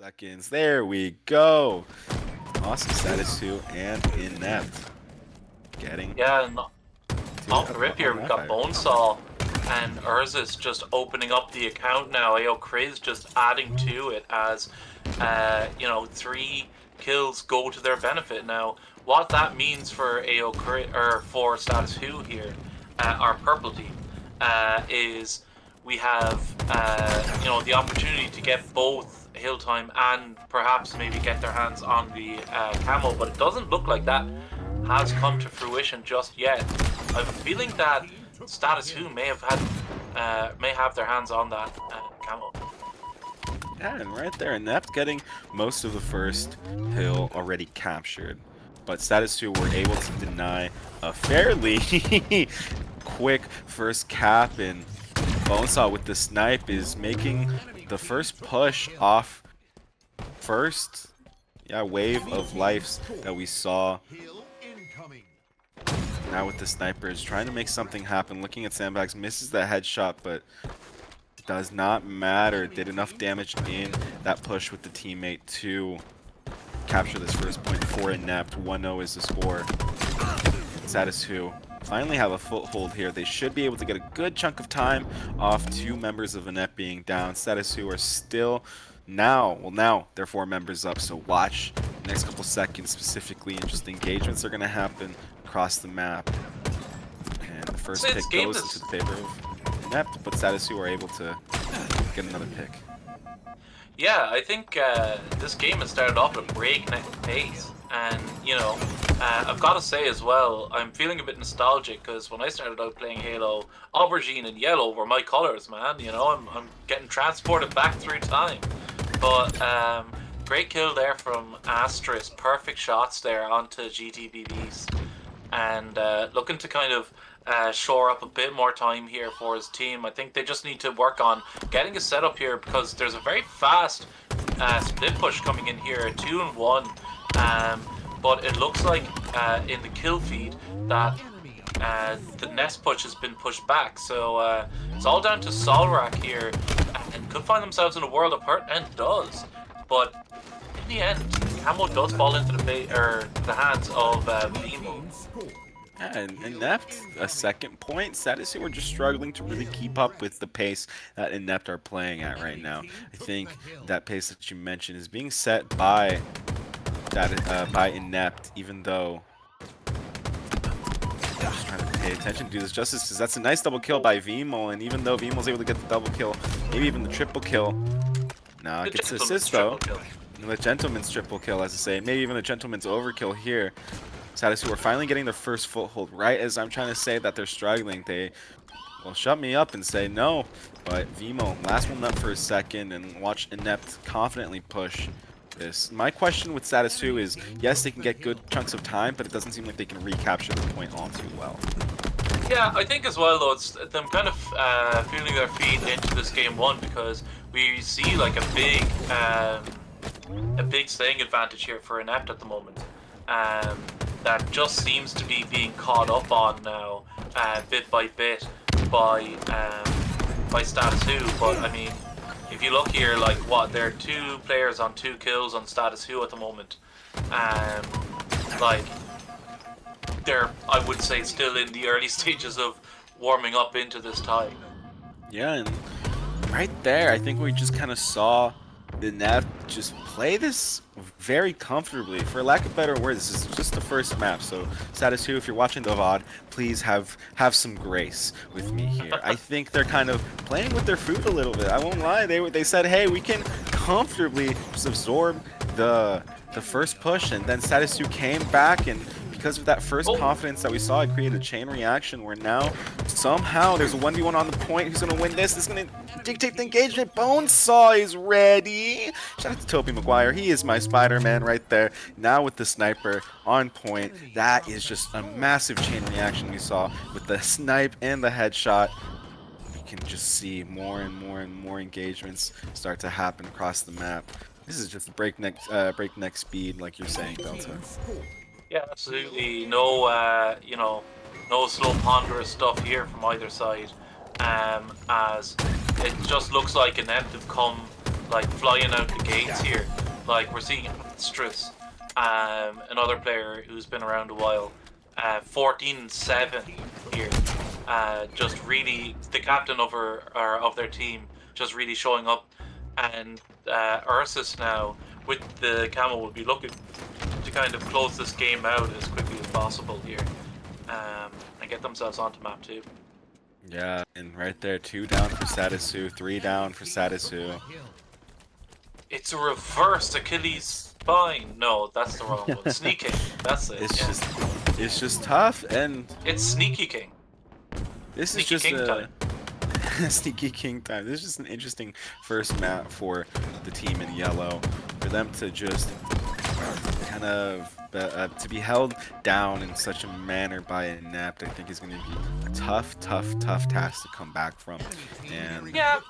Seconds. There we go. Awesome status 2 and Inept. Getting Yeah, and to off the rip here, we've got fire. Bonesaw and Urza's just opening up the account now. AO Kriz just adding to it as, 3 kills go to their benefit now. What that means for AO Kriz, or for Status Who here, our purple team, is we have, the opportunity to get both hill time and perhaps maybe get their hands on the camo, but it doesn't look like that has come to fruition just yet. I have a feeling that Status Who may have their hands on that camo. Yeah, and right there, Inept getting most of the first hill already captured. But Status 2 were able to deny a fairly quick first cap, and Bonesaw with the snipe is making the first push off first wave of lives that we saw. Now with the snipers trying to make something happen, looking at Sandbags, misses the headshot, but does not matter. Did enough damage in that push with the teammate to capture this first point for Inept. 1-0 is the score. Status Who finally have a foothold here. They should be able to get a good chunk of time off 2 members of Inept being down. Status Who are still now they're 4 members up, so watch the next couple seconds specifically, and just engagements are going to happen across the map. And the first pick goes into the favor of Inept, but Status Who are able to get another pick. Yeah, I think this game has started off at a breakneck pace, and I've got to say as well, I'm feeling a bit nostalgic because when I started out playing Halo, aubergine and yellow were my colors, man. I'm getting transported back through time. But great kill there from Astris, perfect shots there onto GTBBs, and looking to kind of shore up a bit more time here for his team. I think they just need to work on getting a setup here because there's a very fast split push coming in here, 2 and 1. But it looks like in the kill feed that the nest push has been pushed back. So it's all down to Solrak here, and could find themselves in a world of hurt, and does. But in the end, Camo does fall into the hands of Vimo. Yeah, and Inept, a second point. Status Who are just struggling to really keep up with the pace that Inept are playing at right now. I think that pace that you mentioned is being set by by Inept, even though I'm just trying to pay attention to do this justice, because that's a nice double kill by Vimo, and even though Vimo's able to get the double kill, maybe even the triple kill, nah, it gets the assist though. The gentleman's triple kill, as I say, maybe even the gentleman's overkill here. Status Who are finally getting their first foothold. Right as I'm trying to say that they're struggling, they will shut me up and say no. But Vimo, last one up for a second, and watch Inept confidently push this. My question with Status Who is, yes, they can get good chunks of time, but it doesn't seem like they can recapture the point all too well. Yeah, I think as well though, it's them kind of feeling their feet into this game 1, because we see like a big staying advantage here for Inept at the moment. That just seems to be being caught up on now, bit by bit, by Status Who. But I mean, if you look here, like there are 2 players on 2 kills on Status Who at the moment. Like they're, I would say, still in the early stages of warming up into this tie. Yeah, and right there, I think we just kind of saw Inept just play this very comfortably. For lack of better words, this is just the first map, so Status Who, if you're watching the VOD, please have some grace with me here. I think they're kind of playing with their food a little bit. I won't lie, they said, hey, we can comfortably just absorb the first push, and then Status Who came back, and because of that first confidence that we saw, it created a chain reaction where now somehow there's a 1v1 on the point. Who's going to win this? This is going to dictate the engagement. Bonesaw is ready. Shout out to Toby Maguire. He is my Spider-Man right there. Now with the sniper on point. That is just a massive chain reaction we saw with the snipe and the headshot. We can just see more and more engagements start to happen across the map. This is just breakneck speed, like you're saying, Delta. Yeah, absolutely. No, no slow, ponderous stuff here from either side. As it just looks like Inept have come like flying out the gates here. Like we're seeing Stress, another player who's been around a while, 14-7 here. Just really the captain of their team, just really showing up, and Ursus now with the camo will be looking to kind of close this game out as quickly as possible here, and get themselves onto map 2. Yeah, and right there, 2 down for Sadisu, 3 down for Sadisu. It's a reverse Achilles spine. No, that's the wrong one. Sneaking. That's it. It's just tough, and it's Sneaky King. this Sneaky is just King time. Sneaky King time. This is just an interesting first map for the team in yellow, for them to just kind of to be held down in such a manner by Inept. I think is going to be a tough task to come back from. And yeah,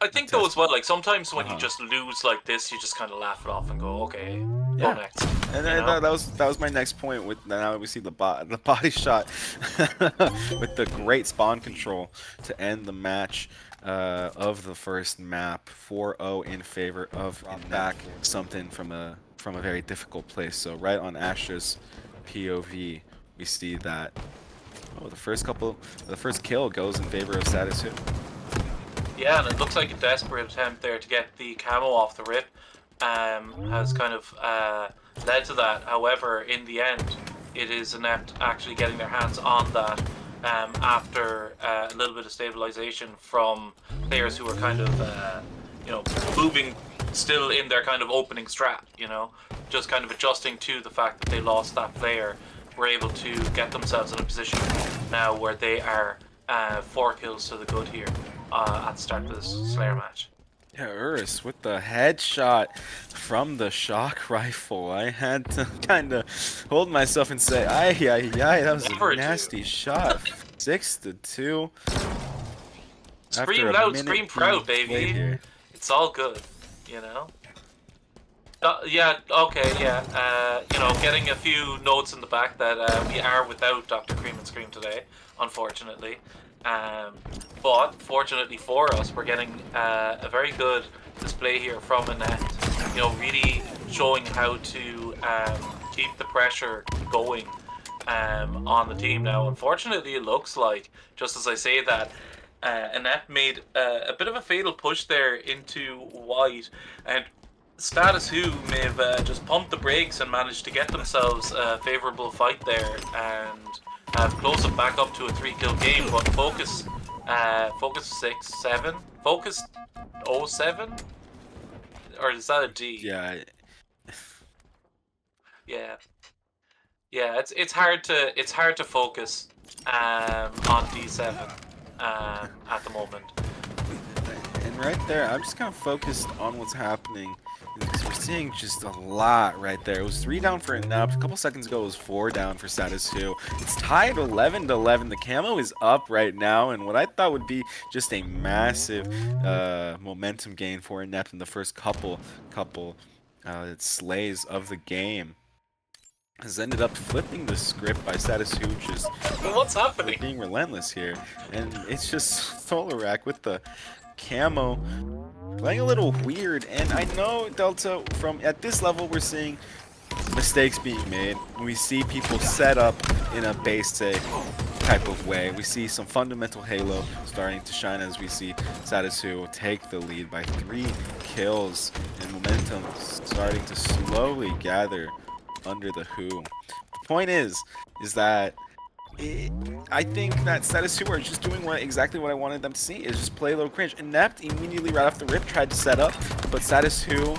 I think though as well, like sometimes when you just lose like this, you just kind of laugh it off and go, okay, go next. And that was my next point. With now we see the body shot with the great spawn control to end the match of the first map. 4-0 in favor of back something from a very difficult place. So right on Astra's POV, we see that the first kill goes in favor of Sadisu. Yeah, and it looks like a desperate attempt there to get the camo off the rip has kind of led to that. However, in the end, it is Inept actually getting their hands on that after a little bit of stabilization from players who are kind of, moving still in their kind of opening strat, just kind of adjusting to the fact that they lost that player, were able to get themselves in a position now where they are 4 kills to the good here at the start of this Slayer match. Yeah, Urus with the headshot from the shock rifle. I had to kind of hold myself and say, "Ay, that was a nasty shot." 6-2. Scream loud, scream proud, baby. It's all good, yeah, okay, yeah. Getting a few notes in the back that we are without Dr. Cream and Scream today, unfortunately. But fortunately for us, we're getting a very good display here from Inept. Really showing how to keep the pressure going on the team now. Unfortunately, it looks like, just as I say that, Inept made a bit of a fatal push there into white, and Status Who may have just pumped the brakes and managed to get themselves a favourable fight there and close it back up to a 3-kill game. But Focus 6-7, Focus 07, or is that a D? Yeah. Yeah. It's hard to focus on D7 at the moment. And right there, I'm just kind of focused on what's happening, because we're seeing just a lot right there. It was 3 down for Inept. A couple seconds ago, it was 4 down for Sadisu. It's tied 11-11. The camo is up right now, and what I thought would be just a massive momentum gain for Inept in the first couple slays of the game has ended up flipping the script by Sadisu, just what's happening? Being relentless here, and it's just Tholarak with the camo playing a little weird. And I know Delta, from at this level, we're seeing mistakes being made. We see people set up in a basic type of way. We see some fundamental Halo starting to shine as we see Sadisu take the lead by 3 kills, and momentum starting to slowly gather under the Who. The point is that I think that Sadisu are just doing exactly what I wanted them to see, is just play a little cringe. Inept immediately right off the rip tried to set up, but Sadisu,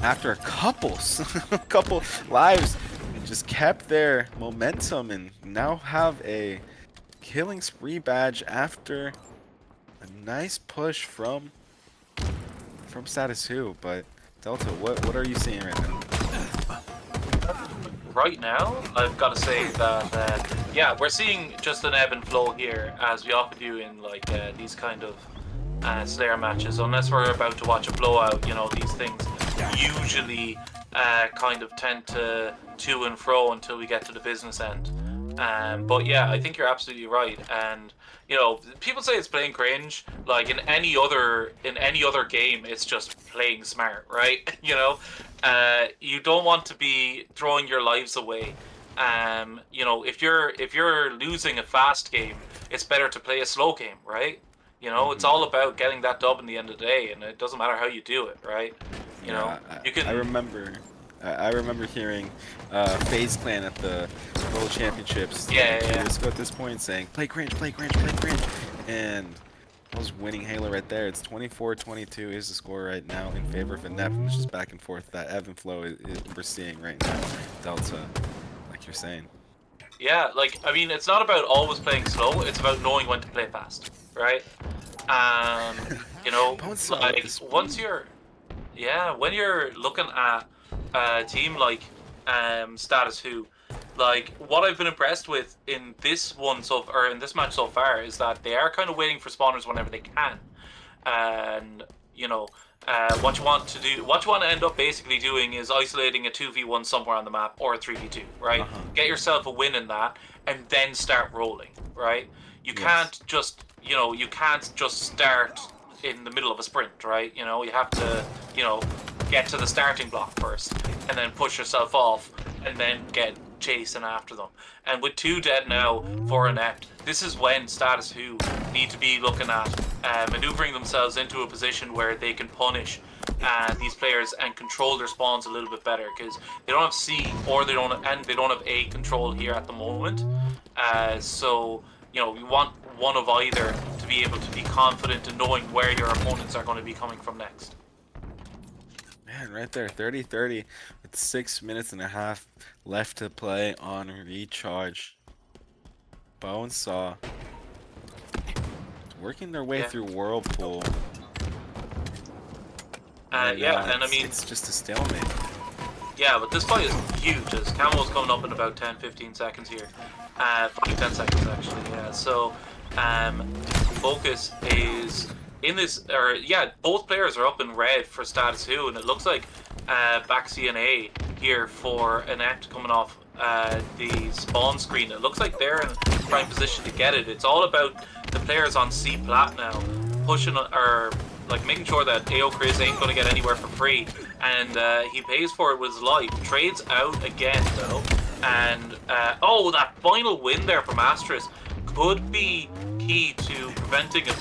after a couple lives, just kept their momentum and now have a killing spree badge after a nice push from Sadisu. But Delta, what are you seeing right now? Right now, I've got to say that yeah, we're seeing just an ebb and flow here, as we often do in like these kind of Slayer matches. Unless we're about to watch a blowout, these things usually kind of tend to and fro until we get to the business end. But yeah, I think you're absolutely right. And you know, people say it's playing cringe. Like in any other game, it's just playing smart, right? You know, you don't want to be throwing your lives away. You know, if you're losing a fast game, it's better to play a slow game, right? You know, it's Hmm. all about getting that dub in the end of the day, and it doesn't matter how you do it, right? You know, Yeah, you I can. remember. I remember hearing FaZe Clan at the World Championships, Yeah, like yeah, 2 years yeah. ago at this point, saying, play cringe, play cringe, play cringe. And I was winning Halo right there. It's 24-22 is the score right now in favor of Inept, and it's just back and forth. That ebb and flow we're seeing right now. Delta, like you're saying. Yeah, like I mean, it's not about always playing slow. It's about knowing when to play fast, right? You know, Bonesaw with the like once speed. you're, yeah, when you're looking at a team like Status Who, like what I've been impressed with in this one or in this match so far is that they are kind of waiting for spawners whenever they can, and you know. What you want to do, what you want to end up basically doing is isolating a 2v1 somewhere on the map or a 3v2, right? Uh-huh. Get yourself a win in that and then start rolling, right? You Yes. can't just, you know, you can't just start in the middle of a sprint, right? You know, you have to, you know, get to the starting block first and then push yourself off and then get chasing after them. And with 2 dead now for Inept, this is when Status Who need to be looking at maneuvering themselves into a position where they can punish these players and control their spawns a little bit better, because they don't have C or they don't have A control here at the moment. So you know, you want one of either to be able to be confident in knowing where your opponents are going to be coming from next. Man, right there, 30-30 with 6 minutes and a half left to play on recharge. Bonesaw working their way Yeah, through Whirlpool. Right now, yeah, and I mean, it's just a stalemate. yeah, but this fight is huge, as Camo's coming up in about 10-15 seconds here. 5-10 seconds, actually, yeah. So, Focus is in this, or yeah, both players are up in red for Status Who, and it looks like back CNA here for Inept coming off the spawn screen. It looks like they're in prime position to get it. It's all about the players on C plat now, pushing, or like making sure that AO Chris ain't going to get anywhere for free, and he pays for it with his life. Trades out again though, and oh, that final win there from Astris could be key to preventing a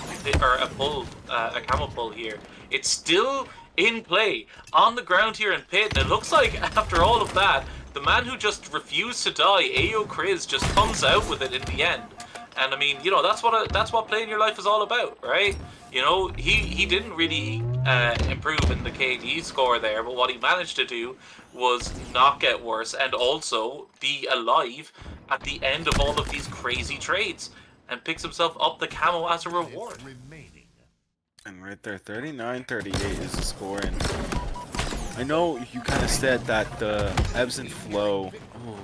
pull, a camel pull here. It's still in play on the ground here in pit, and it looks like after all of that, the man who just refused to die, AO Chris, just comes out with it in the end. And I mean, you know, that's what playing your life is all about, right? You know, he didn't really improve in the KD score there, but what he managed to do was not get worse and also be alive at the end of all of these crazy trades, and picks himself up the camo as a reward. And right there, 39-38 is the score. And I know you kind of said that the ebbs and flow. Oh,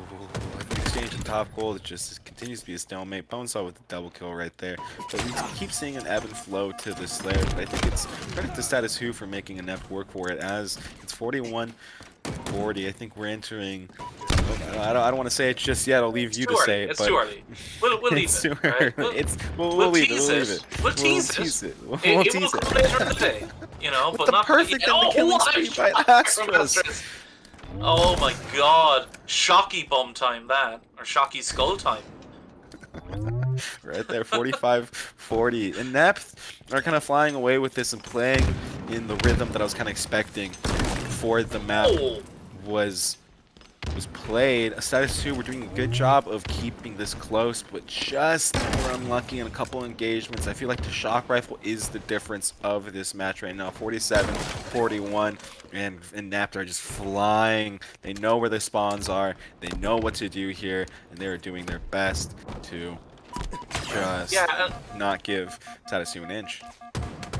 the exchange of top gold, it just continues to be a stalemate. Bonesaw with the double kill right there. But we keep seeing an ebb and flow to the Slayer. But I think it's credit to Status Who for making enough work for it, as it's 41-40. I think we're entering. I don't want to say it just yet. I'll leave It's you too to early. say it, It's but too early. We'll leave it's it, too right? early. We'll We'll leave it. tease We'll leave it. it. We'll We'll tease tease it. it. We'll It will tease it. come later in the day, you know, With but the not perfect yet. and the Oh, killing what a spree by shot from Astros. Astros. Oh my god. Shocky bum time that. Or shocky skull time. Right there, 45-40. Inept are kind of flying away with this and playing in the rhythm that I was kind of expecting for the map Oh. was played. Status 2, we're doing a good job of keeping this close, but just we're unlucky in a couple engagements. I feel like the shock rifle is the difference of this match right now. 47-41, and Inept are just flying. They know where the spawns are. They know what to do here, and they're doing their best to just Yeah, not give Status 2 an inch.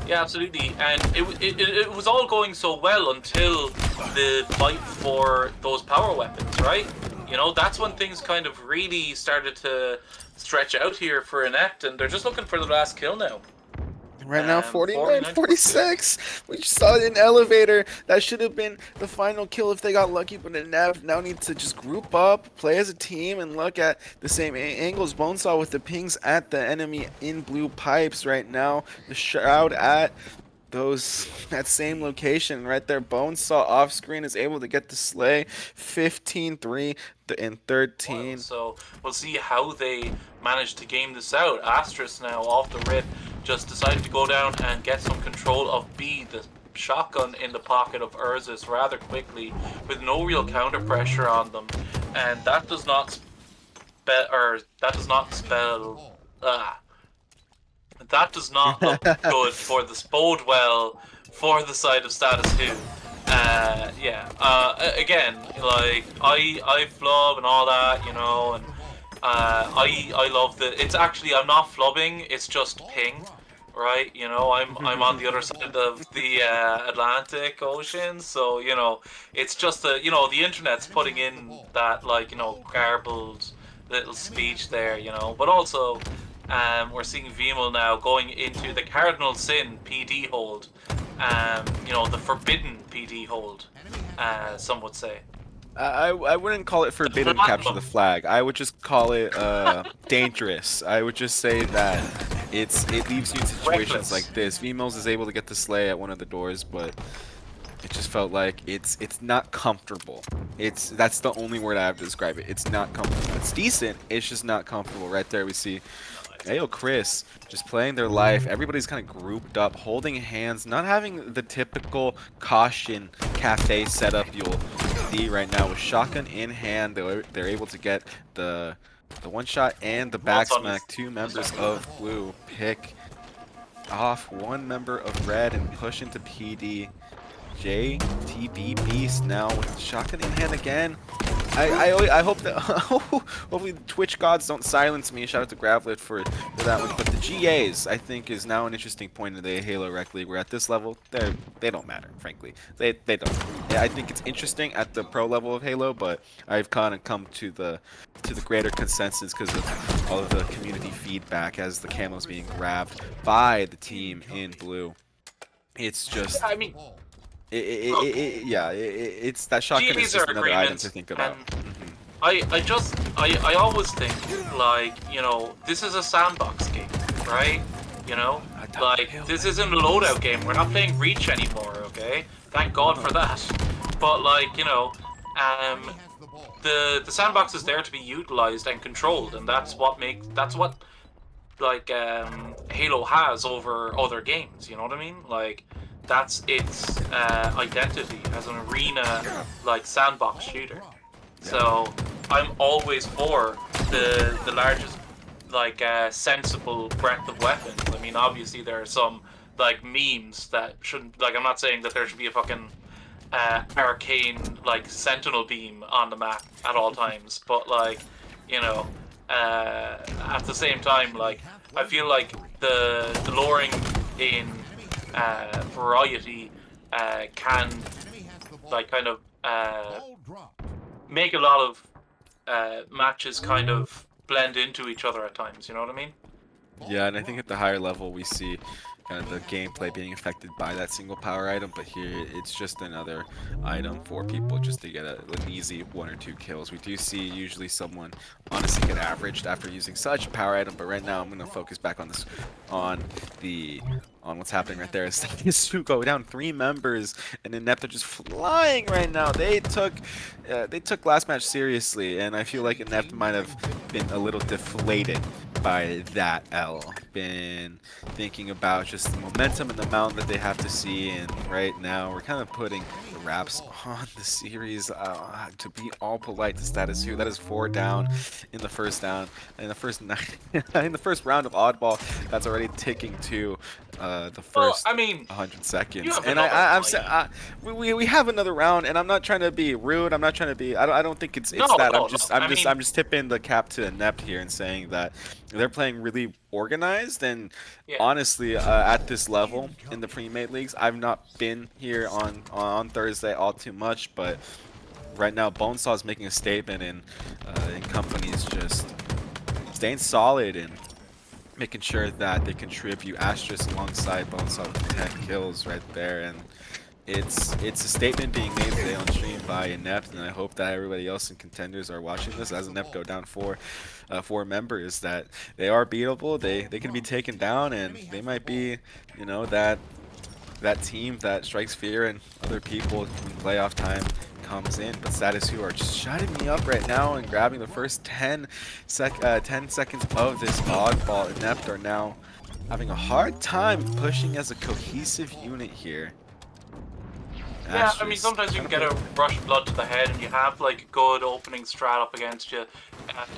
yeah, absolutely. And it was all going so well until the fight for those power weapons, right? You know, that's when things kind of really started to stretch out here for Inept, and they're just looking for the last kill now. Right now, 49, 49-46. 46. We just saw an elevator. That should have been the final kill if they got lucky, but it now need to just group up, play as a team, and look at the same angles. Bonesaw with the pings at the enemy in blue pipes right now. The Shroud at that same location right there. Bonesaw off screen is able to get the slay. 15-3 and 13. So we'll see how they manage to game this out. Astris now off the rip just decided to go down and get some control of B, the shotgun in the pocket of Urzus rather quickly with no real counter pressure on them, and that does not spell that does not look good for the bode well for the side of Status Who. Again, like I flub and all that, you know, and I love that. It's actually, I'm not flubbing. It's just ping, right? You know, I'm on the other side of the Atlantic Ocean, so you know, it's just you know, the internet's putting in that, like, you know, garbled little speech there, you know, but also. We're seeing Vimal now going into the Cardinal Sin PD hold. You know, the forbidden PD hold, some would say. I wouldn't call it forbidden capture the flag. I would just call it dangerous. I would just say that it leaves you in situations like this. Vimos is able to get the slay at one of the doors, but it just felt like it's not comfortable. That's the only word I have to describe it. It's not comfortable. It's decent. It's just not comfortable. Right there we see Ayo Chris just playing their life. Everybody's kind of grouped up, holding hands, not having the typical caution cafe setup you'll see right now. With shotgun in hand, they're able to get the one shot and the back smack. Two members of blue pick off one member of red and push into PD. JTB Beast now with the shotgun in hand again. I hope that hopefully the Twitch gods don't silence me. Shout out to Gravlit for that one. But the GAs I think is now an interesting point in the Halo Rec League. We're at this level, they don't matter, frankly. They don't. Yeah, I think it's interesting at the pro level of Halo, but I've kind of come to the greater consensus because of all of the community feedback as the camos being grabbed by the team in blue. It's just. I mean. It's that shotgun is just another item to think about. I always think, like, you know, this is a sandbox game, right? You know, like, this isn't a loadout game. We're not playing Reach anymore, okay? Thank God for that. But, like, you know, the sandbox is there to be utilized and controlled, and that's what like Halo has over other games. You know what I mean? Like. That's its identity as an arena, like, sandbox shooter. So I'm always for the largest, like, sensible breadth of weapons. I mean, obviously there are some, like, memes that shouldn't, like, I'm not saying that there should be a fucking arcane, like, sentinel beam on the map at all times, but, like, you know, at the same time, like, I feel like the lowering in variety can, like, kind of make a lot of matches kind of blend into each other at times, you know what I mean? Yeah, and I think at the higher level we see kind of the gameplay being affected by that single power item, but here it's just another item for people just to get an easy 1 or 2 kills. We do see usually someone honestly get averaged after using such a power item, but right now I'm going to focus back on this, on what's happening right there. Is to go down 3 members, and Inept are just flying right now. They took last match seriously, and I feel like Inept might have been a little deflated by that L. Been thinking about just the momentum and the amount that they have to see, and right now we're kind of putting the wraps on the series. To be all polite to Status Who, that is 4 down in the first round of Oddball. That's already ticking to the first 100 seconds, and we have another round, and I'm not trying to be rude. I'm not trying to be. I don't think it's that. I'm just tipping the cap to Inept here and saying that they're playing really organized, and honestly, at this level in the pre-made leagues, I've not been here on Thursday all too much, but right now Bonesaw is making a statement, and company's just staying solid, and making sure that they contribute. Asterisk alongside Bonesaw with 10 kills right there, and it's a statement being made today on stream by Inept, and I hope that everybody else in contenders are watching this as Inept go down four members, that they are beatable. They can be taken down, and they might be, you know, that team that strikes fear in other people when playoff time comes in. But Status Who are just shutting me up right now and grabbing the first 10 seconds of this oddball. Inept are now having a hard time pushing as a cohesive unit here. Yeah, I mean, sometimes you can get a rush of blood to the head and you have like a good opening strat up against you.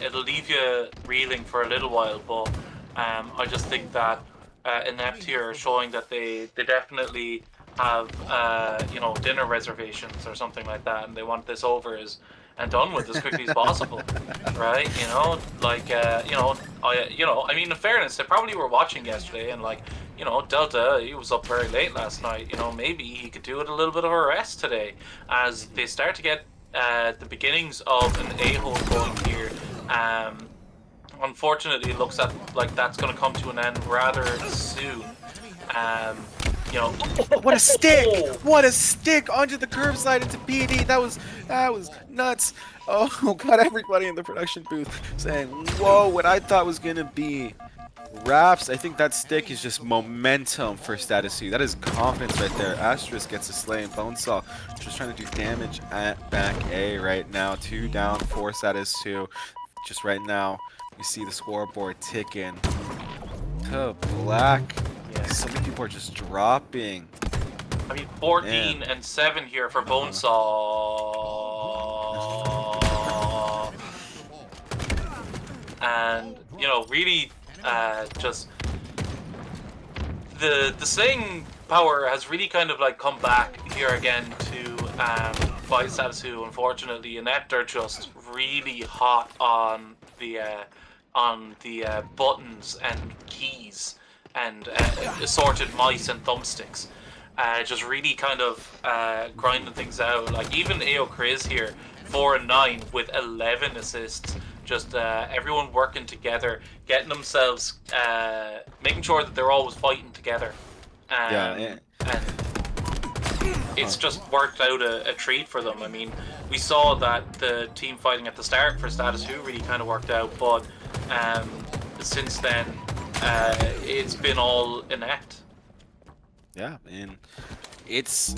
It'll leave you reeling for a little while, but I just think that Inept here are showing that they definitely have, you know, dinner reservations or something like that, and they want this over and done with as quickly as possible, right? You know, like, you know, I mean, in fairness, they probably were watching yesterday, and like, you know, Delta, he was up very late last night. You know, maybe he could do with a little bit of a rest today, as they start to get the beginnings of an A-hole going here. Unfortunately, it looks like that's going to come to an end rather soon. You know, what a stick! What a stick onto the curb slide into PD. That was nuts. Oh, got everybody in the production booth saying, "Whoa!" What I thought was gonna be wraps. I think that stick is just momentum for Status C. That is confidence right there. Asterisk gets a slay, and Bonesaw just trying to do damage at back A right now. 2 down, 4 Status 2. Just right now, you see the scoreboard ticking to black. yeah. So many people are just dropping. I mean, 14 and 7 here for Bonesaw. And, you know, really just the slaying power has really kind of like come back here again to by Status Who. Unfortunately, Inept are just really hot on the buttons and keys and assorted mice and thumbsticks. Just really kind of grinding things out. Like even AO Chris here, 4 and 9 with 11 assists. Just everyone working together, getting themselves, making sure that they're always fighting together. And it's just worked out a treat for them. I mean, we saw that the team fighting at the start for Status Who really kind of worked out, but since then, it's been all Inept. Yeah, and it's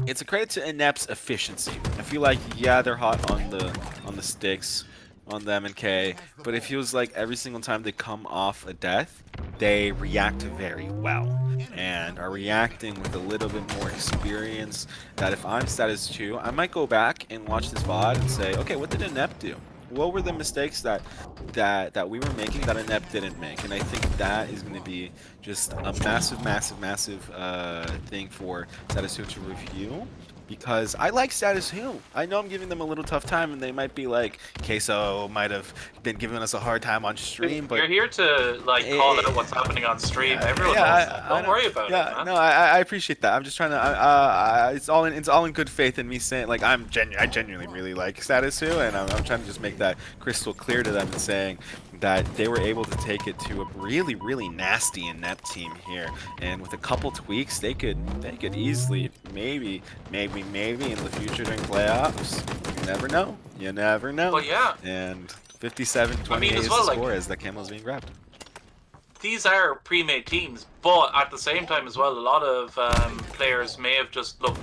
a credit to Inept's efficiency. I feel like, yeah, they're hot on the sticks, on the M&K, but it feels like every single time they come off a death, they react very well and are reacting with a little bit more experience. That if I'm Status 2, I might go back and watch this VOD and say, okay, what did Inept do? What were the mistakes that we were making that Inept didn't make? And I think that is going to be just a massive thing for Status 2 to review. Because I like Status Who. I know I'm giving them a little tough time, and they might be like, Queso might have been giving us a hard time on stream, but you're here to like call out what's happening on stream. Everyone knows that. Don't worry about it, man. No, I appreciate that. I'm just trying to. It's all in good faith in me saying, like, I genuinely really like Status Who, and I'm trying to just make that crystal clear to them and saying that they were able to take it to a really nasty Inept team here, and with a couple tweaks, they could easily maybe in the future during playoffs. You never know. You never know. Well, yeah. And 57-28 I mean, is as well, the like, score as that camel's being grabbed. These are pre-made teams, but at the same time as well, a lot of players may have just looked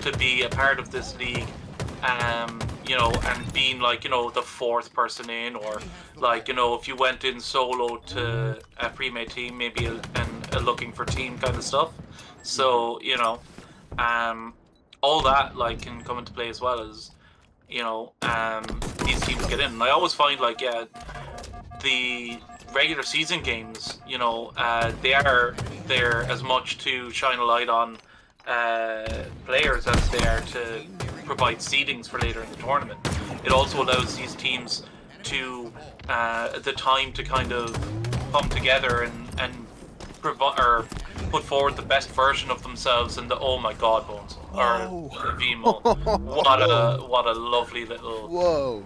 to be a part of this league, you know, and being like, you know, the 4th person in, or like, you know, if you went in solo to a pre-made team, maybe a looking for team kind of stuff. So, you know, all that like can come into play as well as, you know, these teams get in. And I always find like, yeah, the regular season games, you know, they are there as much to shine a light on players as they are to provide seedings for later in the tournament. It also allows these teams to the time to kind of come together and provide or put forward the best version of themselves in the oh my god Bones or Vimo. What a lovely little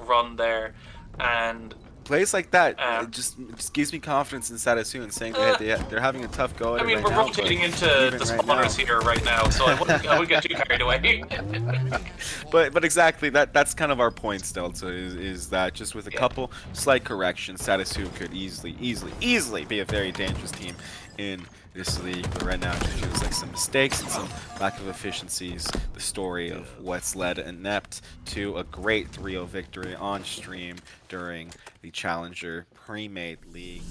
run there. And plays like that, Um, it just gives me confidence in Sadasu and saying that hey, they're having a tough go at I it mean, right we're now, but rotating into even the right now. spawners here right now, so I wouldn't get too carried away. But exactly that's kind of our points, Delta, is that just with a Yeah. couple slight corrections, Sadasu could easily be a very dangerous team in this league. But right now it just feels like some mistakes and some lack of efficiencies. The story of what's led Inept to a great 3-0 victory on stream during the Challenger Premade League.